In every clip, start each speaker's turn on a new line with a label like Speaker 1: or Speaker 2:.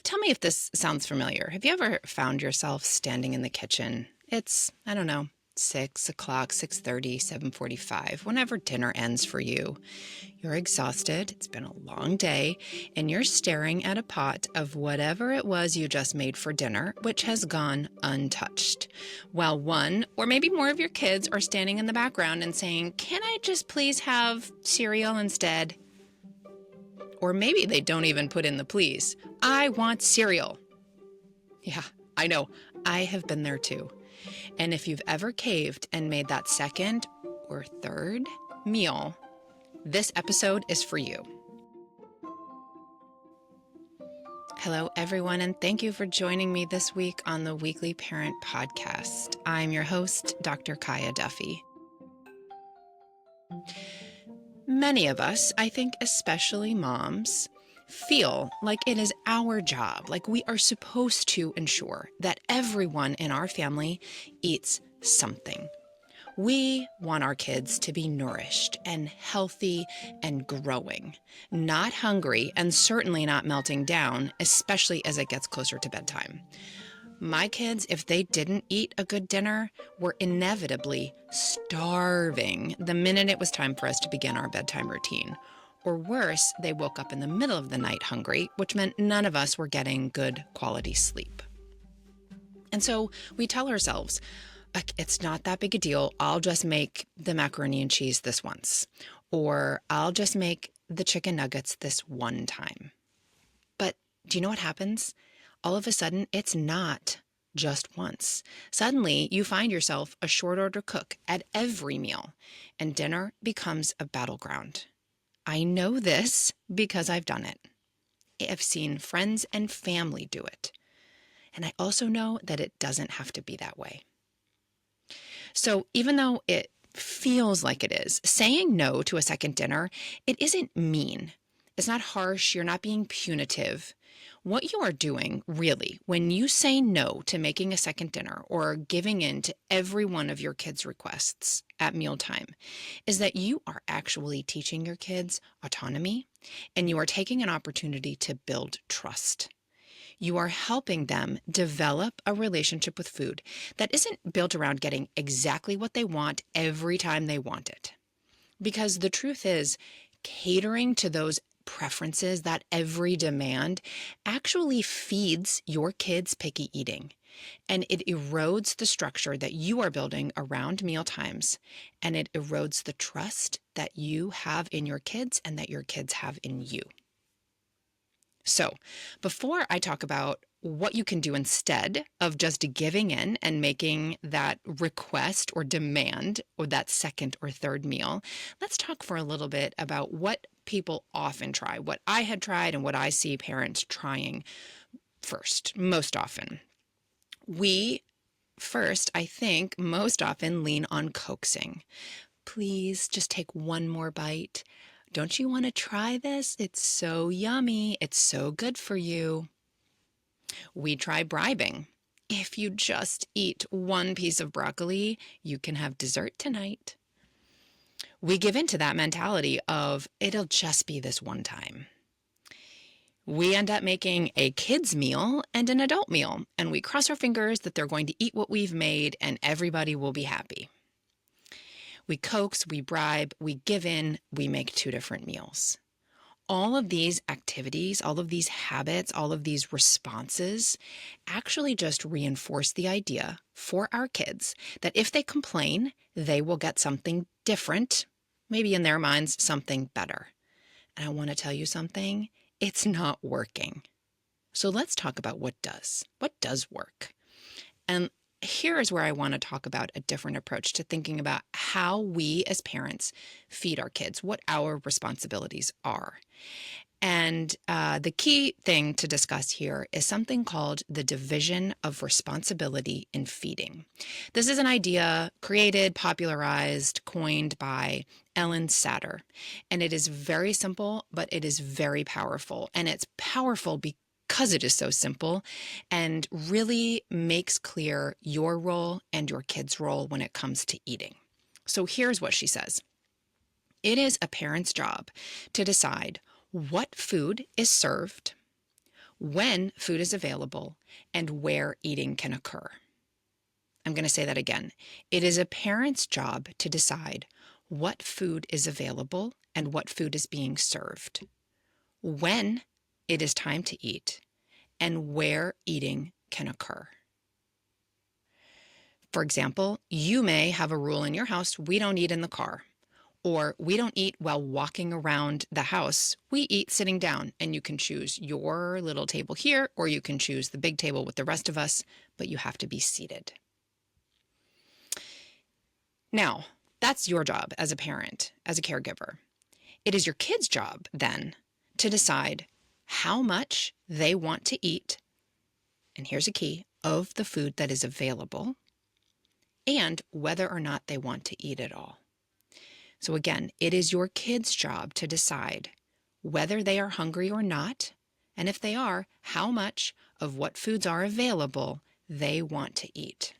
Speaker 1: tell me if this sounds familiar. Have you ever found yourself standing in the kitchen? It's, I don't know, 6 o'clock, 6:30, 7:45, whenever dinner ends for you. You're exhausted, it's been a long day, and you're staring at a pot of whatever it was you just made for dinner, which has gone untouched. While one, or maybe more of your kids are standing in the background and saying, "Can I just please have cereal instead?" Or maybe they don't even put in the please. "I want cereal." Yeah, I know. I have been there too. And if you've ever caved and made that second or third meal, this episode is for you. Hello, everyone, and thank you for joining me this week on the Weekly Parent Podcast. I'm your host, Dr. Kiyah Duffey. Many of us, I think especially moms, feel like it is our job, like we are supposed to ensure that everyone in our family eats something. We want our kids to be nourished and healthy and growing, not hungry and certainly not melting down, especially as it gets closer to bedtime. My kids, if they didn't eat a good dinner, were inevitably starving the minute it was time for us to begin our bedtime routine. Or worse, they woke up in the middle of the night hungry, which meant none of us were getting good quality sleep. And so we tell ourselves, it's not that big a deal. I'll just make the macaroni and cheese this once. Or I'll just make the chicken nuggets this one time. But do you know what happens? All of a sudden, it's not just once. Suddenly, you find yourself a short order cook at every meal, and dinner becomes a battleground. I know this because I've done it. I've seen friends and family do it. And I also know that it doesn't have to be that way. So even though it feels like it is, saying no to a second dinner, it isn't mean. It's not harsh. You're not being punitive. What you are doing, really, when you say no to making a second dinner or giving in to every one of your kids' requests at mealtime, is that you are actually teaching your kids autonomy, and you are taking an opportunity to build trust. You are helping them develop a relationship with food that isn't built around getting exactly what they want every time they want it. Because the truth is, catering to those preferences, that every demand, actually feeds your kids' picky eating. And it erodes the structure that you are building around mealtimes. And it erodes the trust that you have in your kids and that your kids have in you. So, before I talk about what you can do instead of just giving in and making that request or demand or that second or third meal, let's talk for a little bit about what people often try, what I had tried and what I see parents trying first, most often. We first, I think, most often lean on coaxing. Please just take one more bite. Don't you want to try this? It's so yummy. It's so good for you. We try bribing. If you just eat one piece of broccoli, you can have dessert tonight. We give in to that mentality of it'll just be this one time. We end up making a kid's meal and an adult meal, and we cross our fingers that they're going to eat what we've made and everybody will be happy. We coax, we bribe, we give in, we make two different meals. All of these activities, all of these habits, all of these responses actually just reinforce the idea for our kids that if they complain, they will get something different, maybe in their minds, something better. And I want to tell you something, it's not working. So let's talk about what does. What does work? And here is where I want to talk about a different approach to thinking about how we as parents feed our kids, what our responsibilities are. And the key thing to discuss here is something called the division of responsibility in feeding. This is an idea created, popularized, coined by Ellen Satter. And it is very simple, but it is very powerful. And it's powerful because it is so simple and really makes clear your role and your kid's role when it comes to eating. So here's what she says. It is a parent's job to decide what food is served, when food is available, and where eating can occur. I'm going to say that again. It is a parent's job to decide what food is available and what food is being served, when it is time to eat, and where eating can occur. For example, you may have a rule in your house: we don't eat in the car, or we don't eat while walking around the house. We eat sitting down, and you can choose your little table here, or you can choose the big table with the rest of us, but you have to be seated. Now, that's your job as a parent, as a caregiver. It is your kid's job then to decide how much they want to eat, and here's a key, of the food that is available, and whether or not they want to eat at all. So again, it is your kid's job to decide whether they are hungry or not, and if they are, how much of what foods are available they want to eat.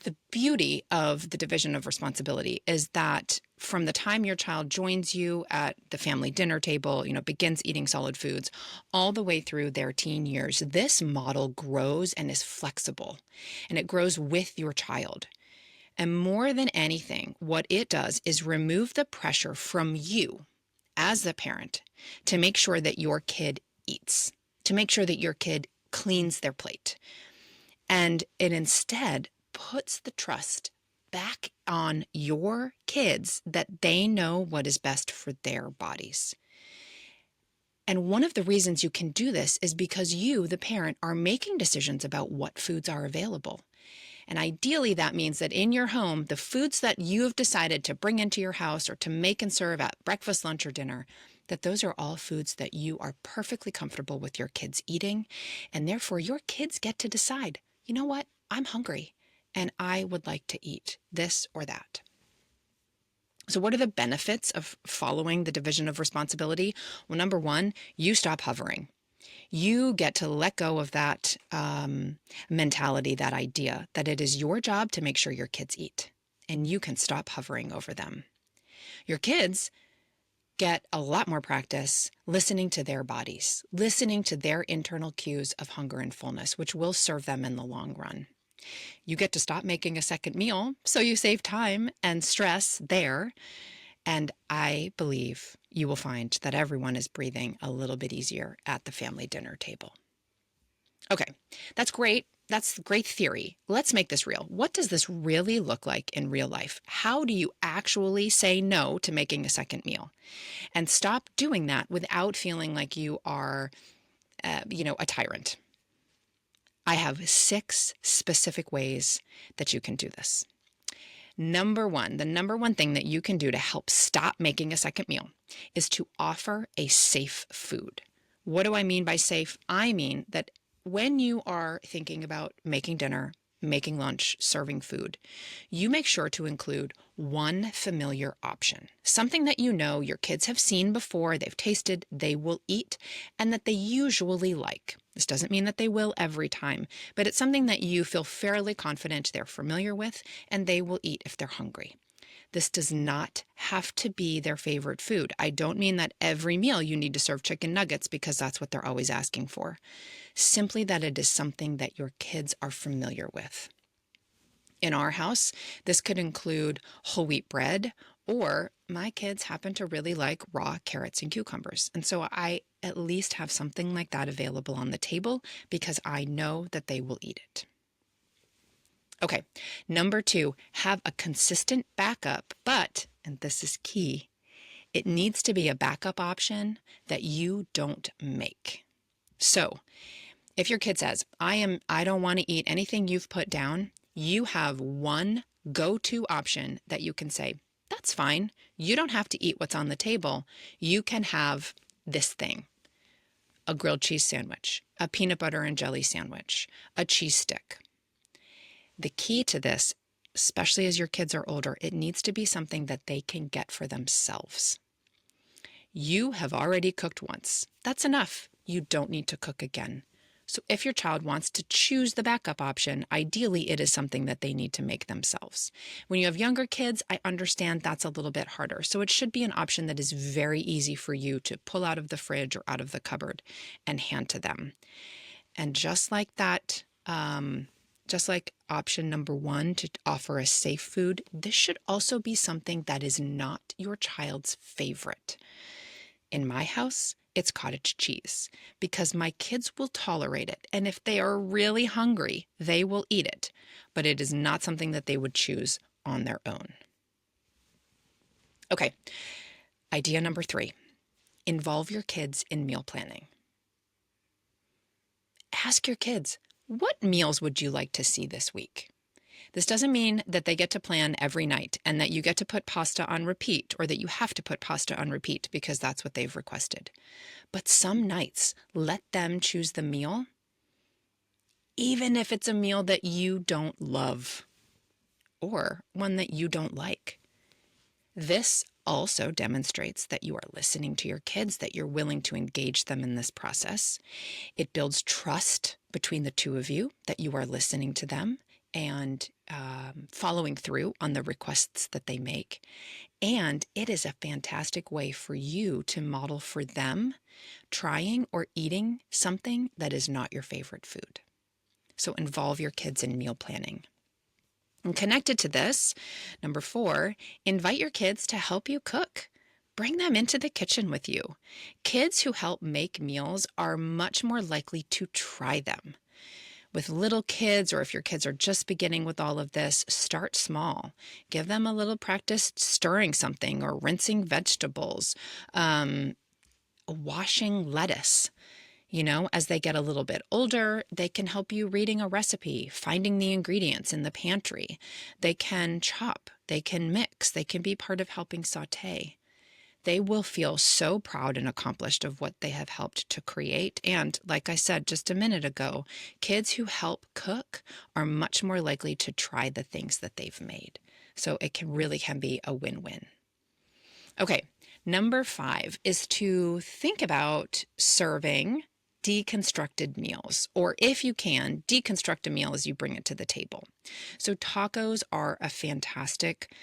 Speaker 1: The beauty of the division of responsibility is that from the time your child joins you at the family dinner table, begins eating solid foods, all the way through their teen years, this model grows and is flexible, and it grows with your child. And more than anything, what it does is remove the pressure from you as the parent to make sure that your kid eats, to make sure that your kid cleans their plate. And it instead puts the trust back on your kids that they know what is best for their bodies. And one of the reasons you can do this is because you, the parent, are making decisions about what foods are available. And ideally, that means that in your home, the foods that you have decided to bring into your house or to make and serve at breakfast, lunch, or dinner, that those are all foods that you are perfectly comfortable with your kids eating. And therefore, your kids get to decide, you know what, I'm hungry and I would like to eat this or that. So what are the benefits of following the division of responsibility? Well, number one, you stop hovering. You get to let go of that mentality, that idea that it is your job to make sure your kids eat, and you can stop hovering over them. Your kids get a lot more practice listening to their bodies, listening to their internal cues of hunger and fullness, which will serve them in the long run. You get to stop making a second meal, so you save time and stress there. And I believe you will find that everyone is breathing a little bit easier at the family dinner table. Okay, that's great. That's great theory. Let's make this real. What does this really look like in real life? How do you actually say no to making a second meal? And stop doing that without feeling like you are, a tyrant. I have 6 specific ways that you can do this. Number one, the number one thing that you can do to help stop making a second meal is to offer a safe food. What do I mean by safe? I mean that when you are thinking about making dinner, making lunch, serving food, you make sure to include one familiar option, something that you know your kids have seen before, they've tasted, they will eat, and that they usually like. This doesn't mean that they will every time, but it's something that you feel fairly confident they're familiar with and they will eat if they're hungry. This does not have to be their favorite food. I don't mean that every meal you need to serve chicken nuggets because that's what they're always asking for. Simply that it is something that your kids are familiar with. In our house, this could include whole wheat bread, or my kids happen to really like raw carrots and cucumbers. And so I at least have something like that available on the table because I know that they will eat it. Okay, number 2, have a consistent backup, but, and this is key, it needs to be a backup option that you don't make. So if your kid says, I don't want to eat anything you've put down, you have one go-to option that you can say, that's fine. You don't have to eat what's on the table. You can have this thing, a grilled cheese sandwich, a peanut butter and jelly sandwich, a cheese stick. The key to this, especially as your kids are older, it needs to be something that they can get for themselves. You have already cooked once. That's enough. You don't need to cook again. So if your child wants to choose the backup option, ideally it is something that they need to make themselves. When you have younger kids, I understand that's a little bit harder. So it should be an option that is very easy for you to pull out of the fridge or out of the cupboard and hand to them. And just like that, just like option number one, to offer a safe food, this should also be something that is not your child's favorite. In my house, it's cottage cheese because my kids will tolerate it. And if they are really hungry, they will eat it. But it is not something that they would choose on their own. Okay, idea number 3, involve your kids in meal planning. Ask your kids, what meals would you like to see this week? This doesn't mean that they get to plan every night and that you get to put pasta on repeat or that you have to put pasta on repeat because that's what they've requested. But some nights, let them choose the meal, even if it's a meal that you don't love or one that you don't like. This also demonstrates that you are listening to your kids, that you're willing to engage them in this process. It builds trust between the two of you, that you are listening to them and following through on the requests that they make. And it is a fantastic way for you to model for them trying or eating something that is not your favorite food. So involve your kids in meal planning. And connected to this, number 4, invite your kids to help you cook. Bring them into the kitchen with you. Kids who help make meals are much more likely to try them. With little kids, or if your kids are just beginning with all of this, start small. Give them a little practice stirring something or rinsing vegetables, washing lettuce. As they get a little bit older, they can help you reading a recipe, finding the ingredients in the pantry. They can chop, they can mix, they can be part of helping saute. They will feel so proud and accomplished of what they have helped to create. And like I said just a minute ago, kids who help cook are much more likely to try the things that they've made. So it can be a win-win. Okay, number 5 is to think about serving deconstructed meals, or if you can, deconstruct a meal as you bring it to the table. So tacos are a fantastic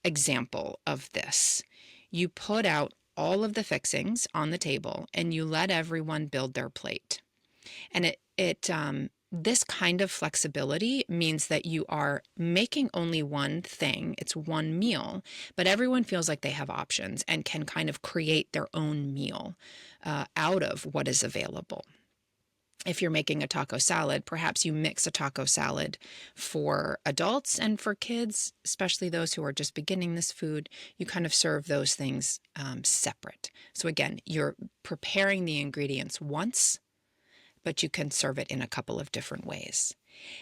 Speaker 1: example of this. You put out all of the fixings on the table and you let everyone build their plate. And this kind of flexibility means that you are making only one thing. It's one meal, but everyone feels like they have options and can kind of create their own meal out of what is available. If you're making a taco salad, perhaps you mix a taco salad for adults, and for kids, especially those who are just beginning this food, you kind of serve those things separate. So again, you're preparing the ingredients once, but you can serve it in a couple of different ways.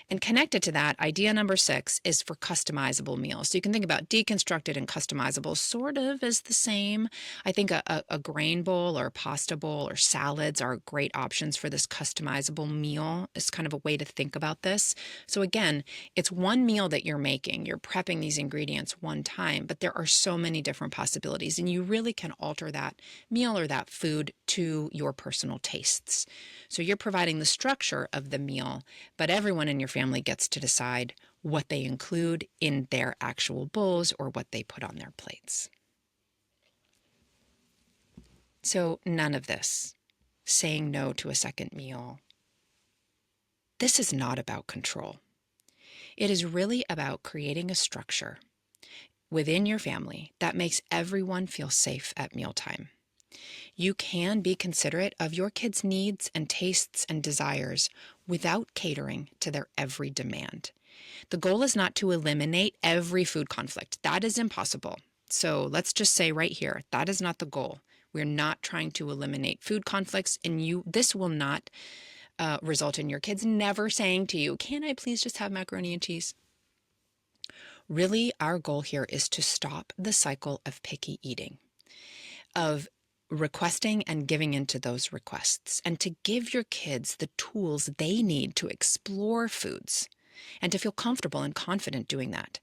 Speaker 1: And connected to that, idea number 6 is for customizable meals. So you can think about deconstructed and customizable sort of as the same. I think a grain bowl or a pasta bowl or salads are great options for this customizable meal. It's kind of a way to think about this. So again, it's one meal that you're making. You're prepping these ingredients one time, but there are so many different possibilities, and you really can alter that meal or that food to your personal tastes. So you're providing the structure of the meal, but everyone in your family gets to decide what they include in their actual bowls or what they put on their plates. So none of this, saying no to a second meal, this is not about control. It is really about creating a structure within your family that makes everyone feel safe at mealtime. You can be considerate of your kids' needs and tastes and desires without catering to their every demand. The goal is not to eliminate every food conflict. That is impossible. So let's just say right here, that is not the goal. We're not trying to eliminate food conflicts, and this will not result in your kids never saying to you, "Can I please just have macaroni and cheese?" Really, our goal here is to stop the cycle of picky eating, of requesting and giving into those requests, and to give your kids the tools they need to explore foods and to feel comfortable and confident doing that,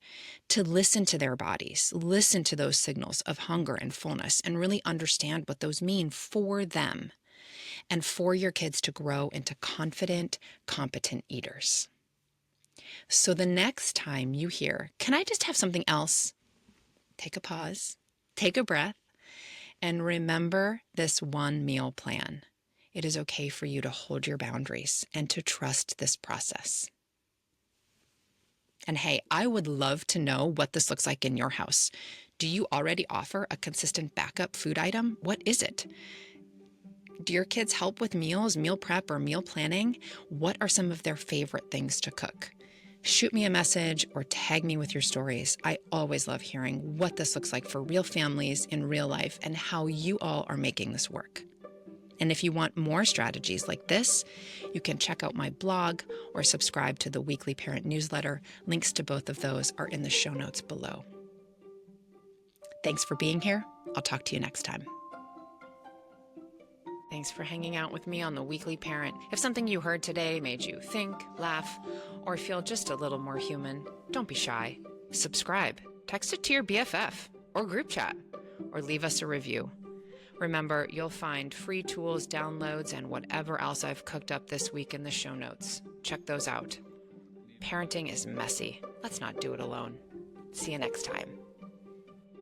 Speaker 1: to listen to their bodies, listen to those signals of hunger and fullness, and really understand what those mean for them. and for your kids to grow into confident, competent eaters. So the next time you hear, "Can I just have something else?" take a pause, take a breath, and remember this one meal plan. It is okay for you to hold your boundaries and to trust this process. And hey, I would love to know what this looks like in your house. Do you already offer a consistent backup food item? What is it? Do your kids help with meals, meal prep, or meal planning? What are some of their favorite things to cook? Shoot me a message or tag me with your stories. I always love hearing what this looks like for real families in real life and how you all are making this work. And if you want more strategies like this, you can check out my blog or subscribe to the weekly parent newsletter. Links to both of those are in the show notes below. Thanks for being here. I'll talk to you next time. Thanks for hanging out with me on The Weekly Parent. If something you heard today made you think, laugh, or feel just a little more human, don't be shy. Subscribe, text it to your BFF or group chat, or leave us a review. Remember, you'll find free tools, downloads, and whatever else I've cooked up this week in the show notes. Check those out. Parenting is messy. Let's not do it alone. See you next time.